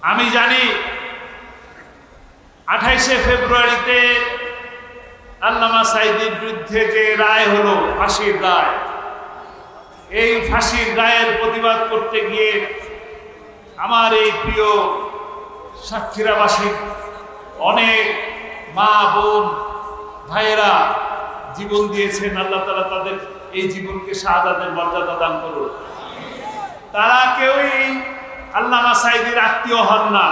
আমি জানি 28শে ফেব্রুয়ারিতে আল্লামা সাঈদীর বিরুদ্ধে যে রায় হলো, ফাঁসির রায়, এই ফাঁসির রায়ের প্রতিবাদ করতে গিয়ে আমার এই প্রিয় সাতক্ষীরাবাসী অনেক মা বোন ভাইয়েরা জীবন দিয়েছেন। আল্লাহ তাআলা তাদের এই জীবনকে শাহাদাতের মর্যাদা দান করুন। তারা কেউই আল্লামা সাঈদীর আত্মীয় হন না,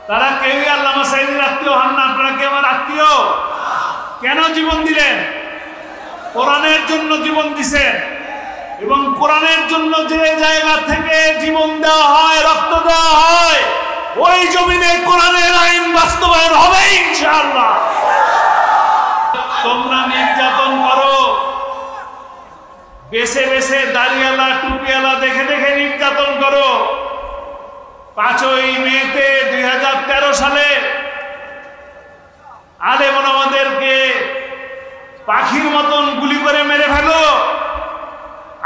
তারা কেউই আল্লামা সাঈদীর আত্মীয় হন না। আপনারা কি আমার আত্মীয়? কেন জীবন দিলেন? কোরআনের জন্য জীবন দিছেন, এবং কোরআনের জন্য যে জায়গা থেকে জীবন দেওয়া হয়, রক্ত দেওয়া হয়, ওই জমিনে কোরআনের আইন বাস্তবায়ন হবে ইনশাআল্লাহ। তোমরা নির্যাতন করো, বেছে বেছে দাড়িওয়ালা টুপিওয়ালা দেখে দেখে নির্যাতন করো। 5ই মেতে 2013 সালে আলেম ওলামাদেরকে পাখির মতন গুলি করে মেরে ফেলো।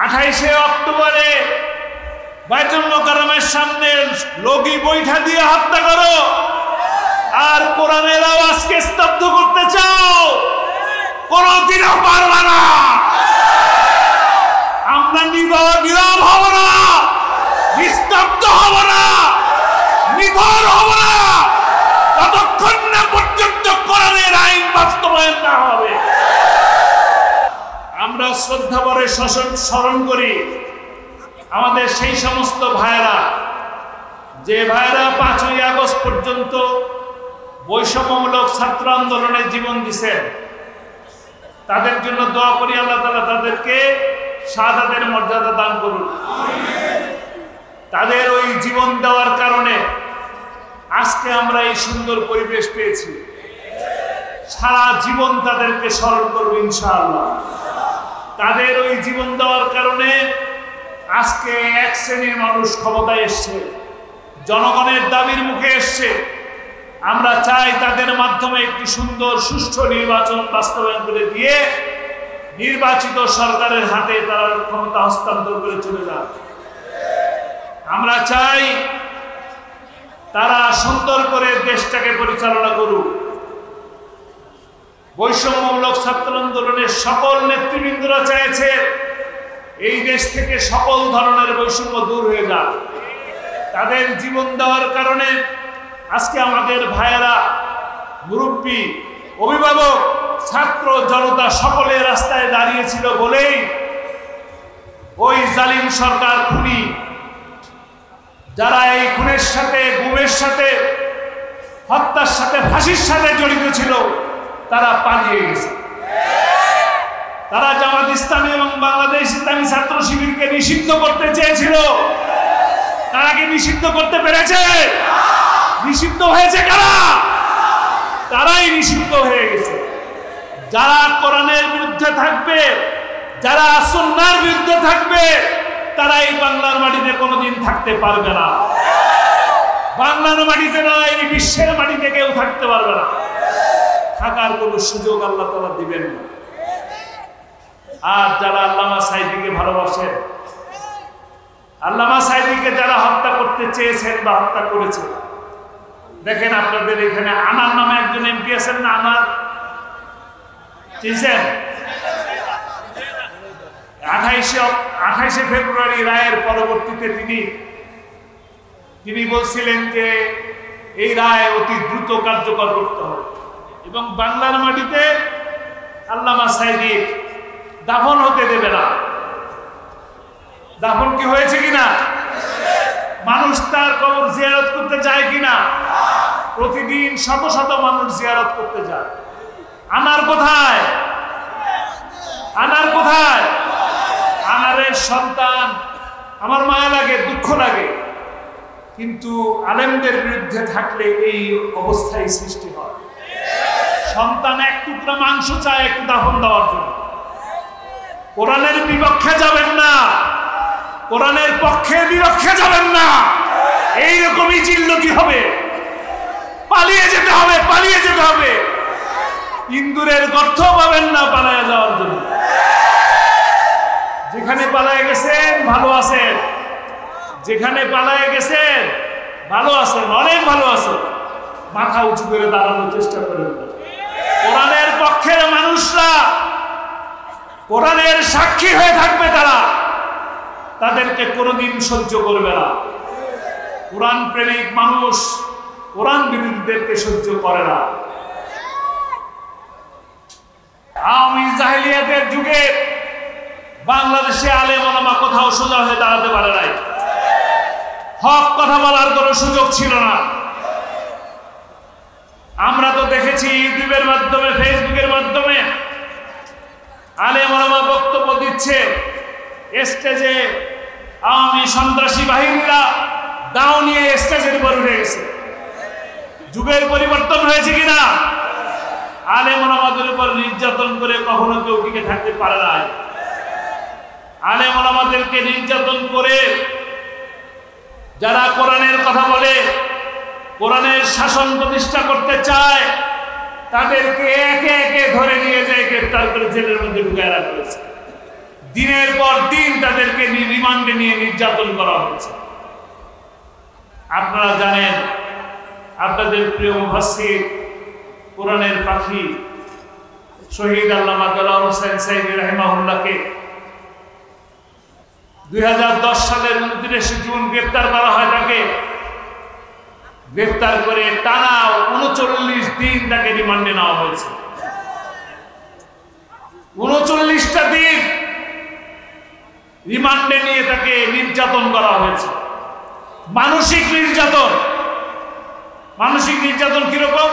28শে অক্টোবরে বাইতুল মোকাররমের সামনে লগি বৈঠা দিয়ে হত্যা করো, আর কোরআনের আওয়াজকে স্তব্ধ করতে চাও, কোনদিনও পারবে না। আমরা নীরব হব না, নিস্তব্ধ হব না, নিথর হব না, ততক্ষণ না পর্যন্ত কোরআনের আইন বাস্তবায়ন না হবে। আমরা শ্রদ্ধা ভরে স্মরণ করি আমাদের সেই সমস্ত ভাইয়েরা, যে ভাইয়েরা 5ই আগস্ট পর্যন্ত বৈষম্যমূলক ছাত্র আন্দোলনে জীবন দিয়েছেন। তাদের জন্য দোয়া করি, আল্লাহ তাআলা তাদেরকে শাহাদাতের মর্যাদা দান করুন। তাদের ওই জীবন দেওয়ার কারণে আজকে আমরা এই সুন্দর পরিবেশ পেয়েছি। সারা জীবন তাদেরকে স্মরণ করব ইনশাআল্লাহ। তাদের ওই জীবন দেওয়ার কারণে আজকে এক শ্রেণীর মানুষ ক্ষমতায় এসছে, জনগণের দাবির মুখে এসছে। আমরা চাই তাদের মাধ্যমে একটি সুন্দর সুষ্ঠু নির্বাচন বাস্তবায়ন করে দিয়ে নির্বাচিত সরকারের হাতে তারা ক্ষমতা হস্তান্তর করে চলে যান। আমরা চাই তারা সুন্দর করে দেশটাকে পরিচালনা করুক। বৈষম্যমূলক ছাত্র আন্দোলনের সকল নেতৃবৃন্দরা চাইছে এই দেশ থেকে সকল ধরনের বৈষম্য দূর হয়ে যাক। তাদের জীবন দেওয়ার কারণে আজকে আমাদের ভাইয়েরা, মুরব্বী, অভিভাবক, ছাত্র জনতা সকলে রাস্তায় দাঁড়িয়েছিল বলেই ওই জালিম সরকার খুনি, যারা এই খুনের সাথে, গুমের সাথে, হত্যার সাথে, ফাঁসির সাথে জড়িত ছিল, তারা পালিয়ে গেছে। তারা জামাত ইসলামী এবং বাংলাদেশ ইসলামী ছাত্র শিবিরকে নিষিদ্ধ করতে চেয়েছিল। তারা কি নিষিদ্ধ করতে পেরেছে? নিষিদ্ধ হয়েছে কারা? তারাই নিষিদ্ধ হয়ে গেছে। যারা কোরআনের বিরুদ্ধে থাকবে, যারা সুন্নাহর বিরুদ্ধে থাকবে, তারা এই বাংলার মাটিতে কোনোদিন থাকতে পারবে না। বাংলার মাটিতে নয়, এই বিশ্বের মাটিতে কেউ থাকতে পারবে না। থাকার কোনো সুযোগ আল্লাহ তাআলা দিবেন না। আর যারা আল্লামা সাঈদীকে ভালোবাসেন, আল্লামা সাঈদীকে যারা হত্যা করতে চেয়েছেন বা হত্যা করেছে, দেখেন আপনাদের এখানে আনার নামে একজন এমপি আছেন না? আনার চিনছেন? 28শে ফেব্রুয়ারি রায়ের পরবর্তীতে তিনি বলছিলেন যে এই রায় অতি দ্রুত কার্যকর করতে হবে এবং বাংলার মাটিতে আল্লামা সাঈদী দাফন হতে দেবে না। দাফন কি হয়েছে কিনা? মানুষ তার কবর জিয়ারত করতে যায় কিনা? প্রতিদিন শত শত মানুষ জিয়ারত করতে যায়। আনার কোথায়? আনার কোথায়? আনারের সন্তান। আমার মায়া লাগে, দুঃখ লাগে, কিন্তু আলেমদের বিরুদ্ধে থাকলে এই অবস্থায় সৃষ্টি হয়। সন্তান এক টুকরা মাংস চায় একটু দাফন দেওয়ার জন্য। কোরআনের বিপক্ষে যাবেন না, কোরআনের পক্ষে বিপক্ষে যাবেন না। এইরকমই চিল্লতি হবে, পালিয়ে যেতে হবে, পালিয়ে যেতে হবে। ইন্দুরের গর্ত পাবেন না পালায় যাওয়ার জন্য। যেখানে পালায় গেছেন ভালো আছেন, যেখানে পালায় গেছেন ভালো আছেন। আছেন, অনেক ভালো আছেন, মাথা উঁচু করে দাঁড়ানোর চেষ্টা করেন না। কোরআনের পক্ষের মানুষরা, কোরআনের সাক্ষী হয়ে থাকবে, তাদেরকে কোনোদিন সহ্য করবে না। কোরআন প্রেমিক মানুষ কোরআন বিরোধীদেরকে সহ্য করে না। আওয়ামী জাহেলিয়াতের যুগে বাংলাদেশে আলেম ওলামা কোথাও সোজা হয়ে দাঁড়াতে পারে নাই, হক কথা বলার কোনো সুযোগ ছিল না। আমরা তো দেখেছি ইউটিউবের মাধ্যমে, ফেসবুকের মাধ্যমে আলেম ওলামা বক্তব্য দিচ্ছে, স্টেজে আওয়ামী সন্ত্রাসী বাহিনীরা দাও নিয়ে স্টেজের উপর উঠে গেছে। যুগের পরিবর্তন হয়েছে কিনা? আলেম ওলামাদের উপর নির্যাতন করে কখনো কেউ টিকে থাকতে পারে না। আলেম ওলামাদেরকে নির্যাতন করে যারা কোরআনের কথা বলে, কোরআনের শাসন প্রতিষ্ঠা করতে চায়, তাদেরকে একে একে ধরে নিয়ে যায়, গ্রেফতার করে জেলের মধ্যে ঢুকায় রাখা হয়েছে। দিনের পর দিন তাদেরকে রিমান্ডে নিয়ে নির্যাতন করা হয়েছে। আপনারা জানেন, আপনাদের প্রিয় মুফাসসির, কোরআনের পাখি শহীদ আল্লামা দেলোয়ার হোসেন সাইদি রাহিমাহুল্লাহকে 2010 সালের 29 জুন গ্রেফতার করা হয়। তাকে গ্রেফতার করে টানা 39 দিন তাকে রিমান্ডে নেওয়া হয়েছে। 39টা দিন রিমান্ডে নিয়ে তাকে নির্যাতন করা হয়েছে। মানসিক নির্যাতন। মানসিক নির্যাতন কিরকম?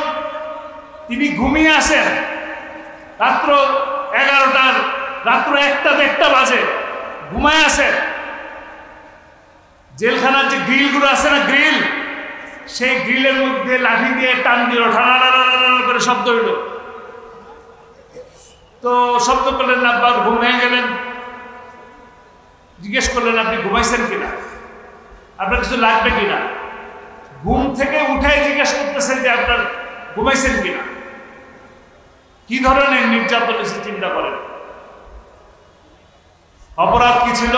তিনি ঘুমিয়ে আসেন, রাত্র 11টার, রাত্র 1টা বাজে, ঘুমায় আসেন। জেলখানার যে গ্রিলগুলো আছে না, গ্রিল, সেই গ্রিলের মধ্যে লাঠি দিয়ে টান দিল, ঠানা করে শব্দ হইল। তো শব্দ করলেন না, আবার ঘুম ভেঙে গেলেন। জিজ্ঞেস করলেন, আপনি ঘুমাইছেন কিনা, আপনার কিছু লাগবে কিনা? ঘুম থেকে উঠাই জিজ্ঞেস করতেছেন যে আপনার ঘুমাইছেন কিনা। কি ধরনের নির্যাতন এসে চিন্তা করেন। অপরাধ কি ছিল?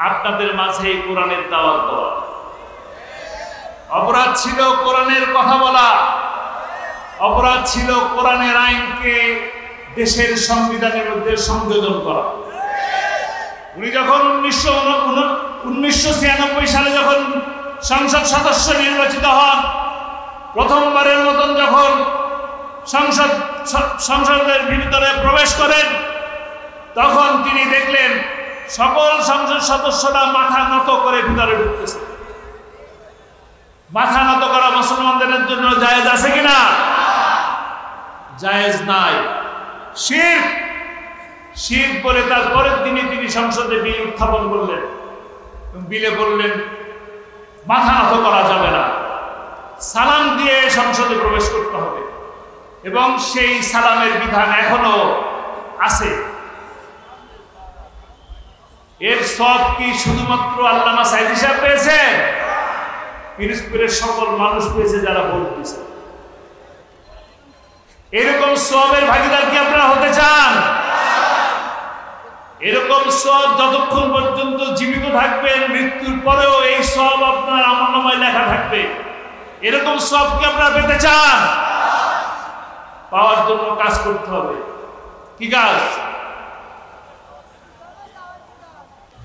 আপনাদের মাঝে এই কোরআনের দাওয়াত দেওয়া। অপরাধ ছিল কোরআনের কথা বলা। অপরাধ ছিল কোরআনের আইনকে দেশের সংবিধানের মধ্যে সংযোজন করা। উনি যখন 1996 সালে যখন সংসদ সদস্য নির্বাচিত হন, প্রথমবারের মতন যখন সংসদের ভিতরে প্রবেশ করেন, তখন তিনি দেখলেন সকল সংসদ সদস্যরা মাথা নত করে ভিতরে ঢুকতেছে। মাথা নত করা মুসলমানদের জন্য জায়েজ আছে কিনা? জায়েজ নাই। শিরক, শিরক বলে তার পরের দিনই তিনি সংসদে বিল উত্থাপন করলেন। বিলে বললেন মাথা নত করা যাবে না, সালাম দিয়ে সংসদে প্রবেশ করতে হবে, এবং সেই সালামের বিধান এখনো আছে। এর সব কি শুধুমাত্র আল্লামা সাইদি সাহেব পেয়েছে? পিরোজপুরের সকল মানুষ পেয়েছে যারা ভোট দিয়েছে। এরকম সবের ভাগিদার কি আপনারা হতে চান? এরকম সব যতক্ষণ পর্যন্ত জীবিত থাকবেন, মৃত্যুর পরেও এই সব আপনার আমলনামায় লেখা থাকবে। এরকম সব কি আপনারা পেতে চান? পাওয়ার জন্য কাজ করতে হবে। কি কাজ?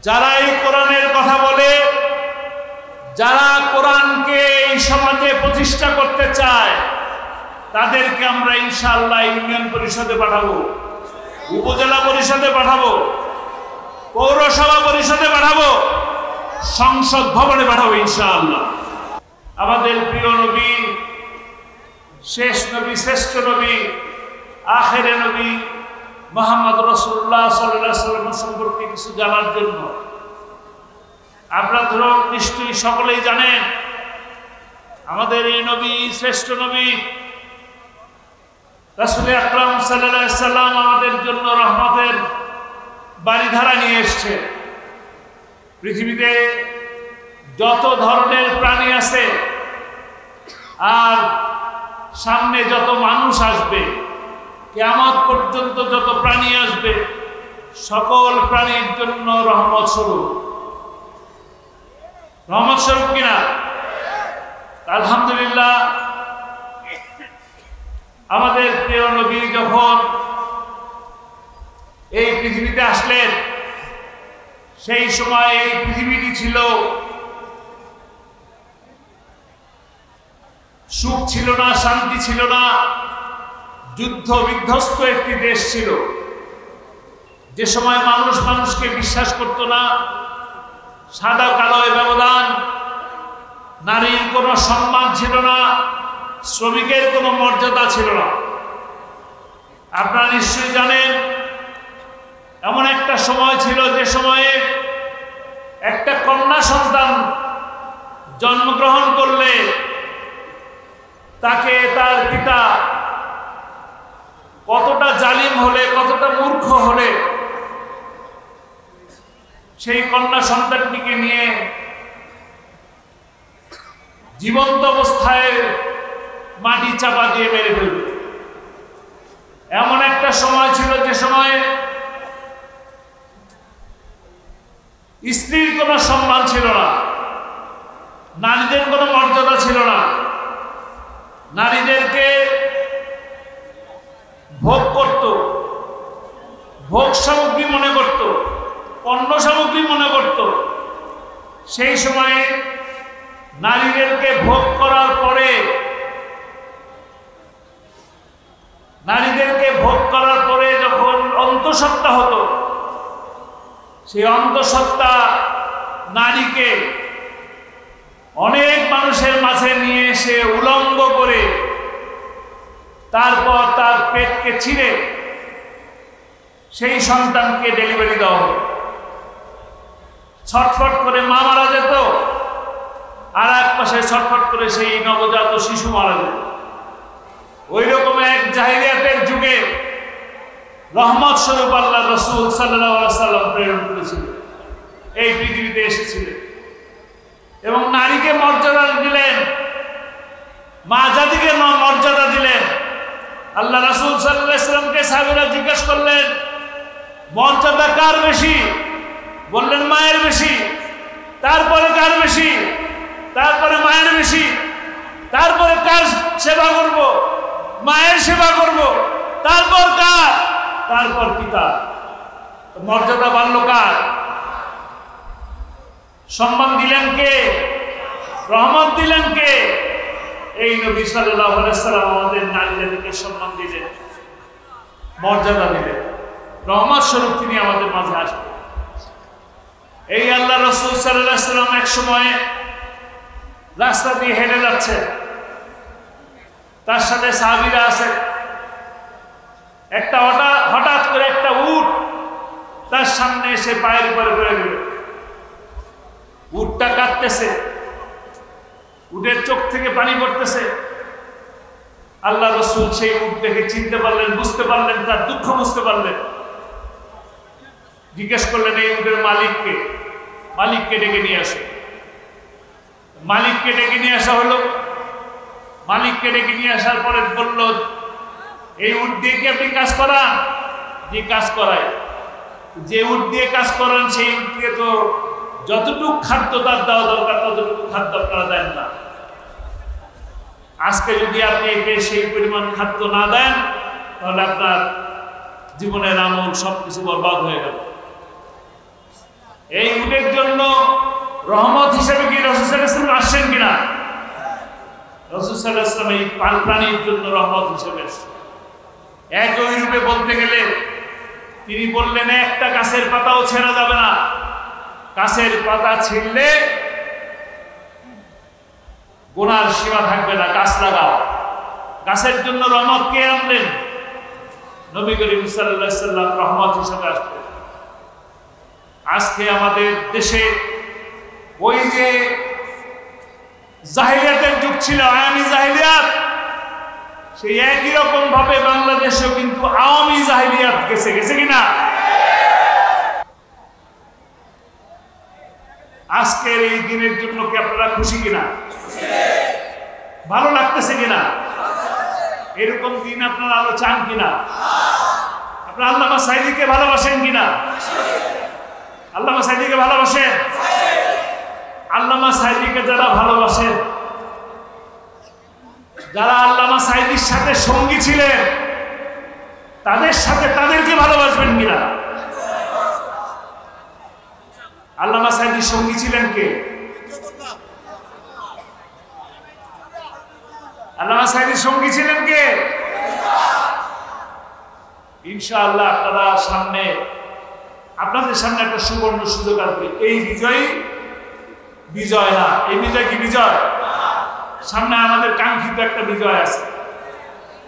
যারা এই কোরআনের কথা বলে, যারা কোরআনকে এই সমাজে প্রতিষ্ঠা করতে চায়, তাদেরকে আমরা ইনশাআল্লাহ ইউনিয়ন পরিষদে পাঠাবো, উপজেলা পরিষদে পাঠাবো, পৌরসভা পরিষদে পাঠাবো, সংসদ ভবনে পাঠাবো ইনশাআল্লাহ। আমাদের প্রিয় নবী, শেষ নবী, শ্রেষ্ঠ নবী, আখেরে নবী মুহাম্মদ রাসূলুল্লাহ সাল্লাল্লাহু আলাইহি ওয়াসাল্লাম সম্পর্কে কিছু জানার জন্য, আপনারা ধরো নিশ্চয়ই সকলেই জানেন, আমাদের এই নবী, শ্রেষ্ঠ নবী রাসূল আকরাম সাল্লাল্লাহু আলাইহি ওয়াসাল্লাম আমাদের জন্য রহমতের বারিধারা নিয়ে এসেছে। পৃথিবীতে যত ধরনের প্রাণী আছে আর সামনে যত মানুষ আসবে, কিয়ামত পর্যন্ত যত প্রাণী আসবে, সকল প্রাণীর জন্য রহমত স্বরূপ। রহমত স্বরূপ কিনা? আলহামদুলিল্লাহ আমাদের প্রিয় নবী যখন এই পৃথিবীতে আসলেন সেই সময় এই পৃথিবীটি ছিল সুখ ছিল না, শান্তি ছিল না, যুদ্ধ বিধ্বস্ত একটি দেশ ছিল। যে সময় মানুষ মানুষকে বিশ্বাস করত না, সাদা কালো ব্যবধান, নারীর কোনো সম্মান ছিল না, শ্রমিকের কোনো মর্যাদা ছিল না। আপনারা নিশ্চয়ই জানেন এমন একটা সময় ছিল যে সময়ে একটা কন্যা সন্তান জন্মগ্রহণ করলে তাকে তার পিতা কতটা জালিম হলে, কতটা মূর্খ হলে সেই কন্যা সন্তানটিকে নিয়ে জীবন্ত অবস্থায় মাটি চাপা দিয়ে মেরে ফেলবে। এমন একটা সময় ছিল যে সময়ে স্ত্রীর কোনো সম্মান ছিল না, নারীদের কোনো মর্যাদা ছিল না, নারীদেরকে ভোগ করত, ভোগ সামগ্রী মনে করত, পণ্য সামগ্রী মনে করত। সেই সময়ে নারীদেরকে ভোগ করার পরে, নারীদেরকে ভোগ করার পরে যখন অন্তঃসত্ত্বা হতো, সেই অন্তঃসত্ত্বা নারীকে অনেক মানুষের মাঝে নিয়ে এসে উলঙ্গ করে তারপর তার পেটকে ছিঁড়ে সেই সন্তানকে ডেলিভারি দেওয়া হতো। ছটফট করে মা মারা যেত, আর এক পাশে ছটফট করে সেই নবজাত শিশু মারা যেত। ওই রকম এক জাহিলিয়াতের যুগে রহমত স্বরূপ আল্লাহ রাসূল সাল্লাল্লাহু আলাইহি সাল্লাম প্রেরণ করেছিলেন, এই পৃথিবীতে এসেছিলেন এবং নারীকে মর্যাদা দিলেন, মা জাতিকে মর্যাদা দিলেন। আল্লাহ রাসূল সাল্লাল্লাহু আলাইহি সাল্লামকে সাহাবীরা জিজ্ঞেস করলেন, মর্যাদা কার বেশি? বললেন মায়ের বেশি। তারপরে কার বেশি? তারপরে মায়ের বেশি। তারপরে কার সেবা করব? মায়ের সেবা করব। তারপর কার? তারপর পিতা। মর্যাদা বাড়ল কার? সম্মান দিলেন কে? রহমত দিলেন কে? এই নবী সাল্লাল্লাহু আলাইহি সাল্লাম আমাদের নারীদেরকে সম্মান দিলেন, মর্যাদা দিলেন, রহমত স্বরূপ তিনি আমাদের মাঝে আসলেন। এই আল্লাহ রাসূল সাল্লাল্লাহু আলাইহি সাল্লাম এক সময় রাস্তা দিয়ে হেঁটে যাচ্ছে, তার সাথে সাহাবীরা আছে। একটা হঠাৎ করে একটা উট তার সামনে এসে পায়ের উপরে পড়ে গেল। উটটা কাঁদতেছে, উটের চোখ থেকে পানি পড়তেছে। আল্লাহ রাসূল সেই উট দেখে চিনতে পারলেন, বুঝতে পারলেন, তার দুঃখ বুঝতে পারলেন। জিজ্ঞেস করলেন এই উটের মালিককে, মালিককে ডেকে নিয়ে আসো। মালিককে ডেকে নিয়ে আসা হলো। মালিককে ডেকে নিয়ে আসার পরে বলল, এই উট দিয়ে কি আপনি কাজ করান? যে কাজ করায়। যে উট দিয়ে কাজ করান সেই উটকে তো যতটুকু খাদ্য তার দেওয়া দরকার ততটুকু খাদ্য আপনারা দেন না। আজকে যদি আপনি একে সেই পরিমাণ খাদ্য না দেন তাহলে আপনার জীবনের আমল সবকিছু বরবাদ হয়ে গেল। এই উটের জন্য রহমত হিসেবে কি রাসূল সাল্লাল্লাহু আলাইহি ওয়াসাল্লাম আসছেন কিনা? রাসূল সাল্লাল্লাহু আলাইহি ওয়াসাল্লাম এই প্রাণীর জন্য রহমত হিসেবে আসছেন। একই রূপে বলতে গেলে তিনি বললেন, একটা গাছের পাতাও ছেঁড়া যাবে না। গাছের পাতা ছিঁড়লে গুনার সীমা থাকবে না, গাছ লাগাও। গাছের জন্য রহমত কে আনলেন? নবী করিম সাল্লাল্লাহু আলাইহি ওয়াসাল্লাম রহমত হিসেবে আসলেন। আজকে আমাদের দেশে ওই যে জাহিলিয়াতের যুগ ছিল, আয়ামি জাহিলিয়াত, সেই একই রকম ভাবে বাংলাদেশেও কিন্তু আওয়ামী জাহিলিয়াত গেছে কিনা? আজকের এই দিনের জন্য কি আপনারা খুশি কিনা? ভালো লাগতেছে কিনা? এরকম দিন আপনারা আরো চান কিনা? আপনারা আল্লামা সাঈদীকে ভালোবাসেন কিনা? আল্লামা সাঈদীকে ভালোবাসেন? আল্লামা সাঈদীকে যারা ভালোবাসেন যারা আল্লামা সাঈদীর সাথে সঙ্গী ছিলেন তাদের সাথে তাদেরকে ভালোবাসবেন কিনা? আল্লামা সাঈদীর সঙ্গী ছিলেন কে? আল্লামা সাঈদীর সঙ্গী ছিলেন কে? ইনশাআল্লাহ আপনাদের সামনে একটা সুবর্ণ সুযোগ আসবে। এই বিজয় না, এই বিজয় কি বিজয়? সামনে আমাদের কাঙ্ক্ষিত একটা বিজয় আছে।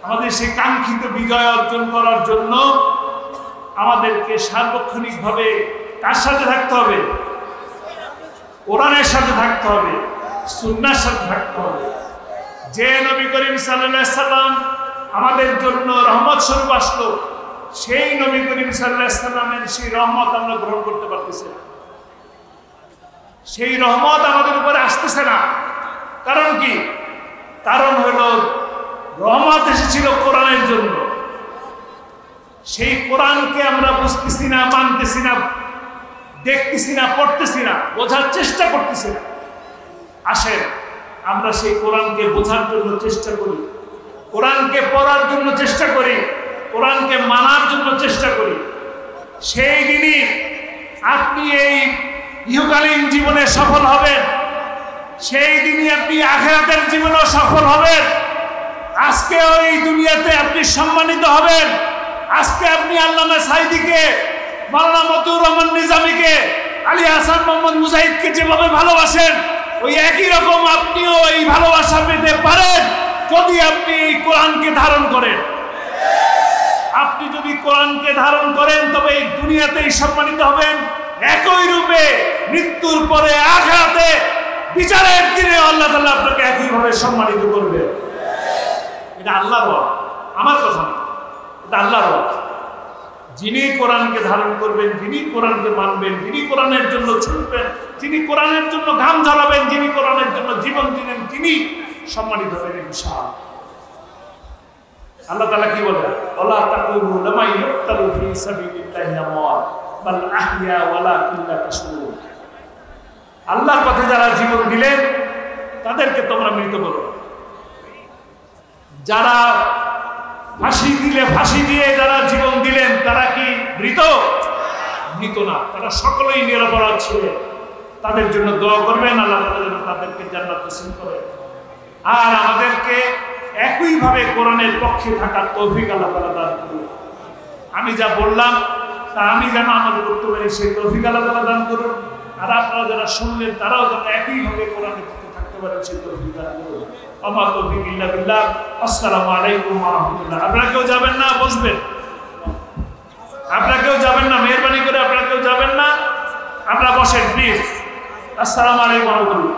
আমাদের সেই কাঙ্ক্ষিত বিজয় অর্জন করার জন্য আমাদেরকে সার্বক্ষণিকভাবে কার সাথে থাকতে হবে? কোরআনের সাথে থাকতে হবে, সুন্নাহর সাথে থাকতে হবে। যে নবী করিম সাল্লাল্লাহু আলাইহি সাল্লাম আমাদের জন্য রহমত স্বরূপ আসলো, সেই নবী করিম সাল্লাল্লাহু আলাইহি সাল্লামের সেই রহমত আমরা গ্রহণ করতে পারতেছি না। সেই রহমত আমাদের উপরে আসতেছে না। কারণ কি? কারণ হলো রহমত এসেছিল কোরআনের জন্য। সেই কোরআনকে আমরা বুঝতেছি না, মানতেছি না, দেখতেছি না, পড়তেছি না, বোঝার চেষ্টা করতেছি না। আসেন আমরা সেই কোরআনকে বোঝার জন্য চেষ্টা করি, কোরআনকে পড়ার জন্য চেষ্টা করি, কোরআনকে মানার জন্য চেষ্টা করি। সেই দিনই আপনি এই ইহকালীন জীবনে সফল হবেন, সেই দিনই আপনি আখিরাতের জীবনেও সফল হবেন। আজকে ওই দুনিয়াতে আপনি সম্মানিত হবেন। আজকে আপনি আল্লামা সাঈদীকে, মাওলানা মতিউর রহমান নিজামীকে, আলী হাসান মোহাম্মদ মুজাহিদকে যেভাবে ভালোবাসেন, ওই একই রকম আপনিও এই ভালোবাসা পেতে পারেন যদি আপনি এই কোরআনকে ধারণ করেন। আপনি যদি কোরআনকে ধারণ করেন তবে এই দুনিয়াতেই সম্মানিত হবেন, একই রূপে মৃত্যুর পরে আখিরাতে বিচারের দিনে আল্লাহ তাআলা আপনাকে একইভাবে সম্মানিত করবে। এটা আল্লাহর ওয়াদা, আমার কথা না, এটা আল্লাহর ওয়াদা। যিনি কোরআনকে ধারণ করবেন, যিনি কোরআনকে মানবেন, যিনি কোরআনের জন্য ছুটবেন, যিনি কোরআনের জন্য ঘাম ঝরাবেন, যিনি কোরআনের জন্য জীবন দিলেন, তিনি সম্মানিত হবেন ইনশাআল্লাহ। আল্লাহ তাআলা কি বলেন? ওয়ালা তাকুলু লামা ইউক্তালু ফি সাবিলিল্লাহি আমওয়াত বাল আহইয়া ওয়ালাকিন লা তাশউরুন। আল্লাহর পথে যারা জীবন দিলেন তাদেরকে তোমরা মৃত বলো। যারা ফাঁসি দিয়ে যারা জীবন দিলেন তারা কি মৃত? মৃত না, তারা সকলেই নিরপরাধ ছিলেন। তাদের জন্য দোয়া করবেন, আল্লাহ তাআলা যেন তাদেরকে জান্নাত নসিব করেন। আর আমাদেরকে একইভাবে কোরআনের পক্ষে থাকার তৌফিক আল্লাহ তাআলা দান করুন। আমি যা বললাম তা আমি যেন আমল করতে পারি, সেই তৌফিক আল্লাহ তাআলা দান করুন। আর আপনারা যারা শুনলেন তারাও যেন একইভাবে কোরআনের পক্ষে থাকতে পারেন, সেই তৌফিক দান করুন। আমা তৌফিক ইল্লা বিল্লাহ। আসসালামু আলাইকুম ওয়া রাহমাতুল্লাহ। আপনারা কেউ যাবেন না, বসবেন। আপনারা কেউ যাবেন না, মেহেরবানি করে আপনারা কেউ যাবেন না, আপনারা বসেন প্লিজ। আসসালামু আলাইকুম ওয়া রাহমাতুল্লাহ।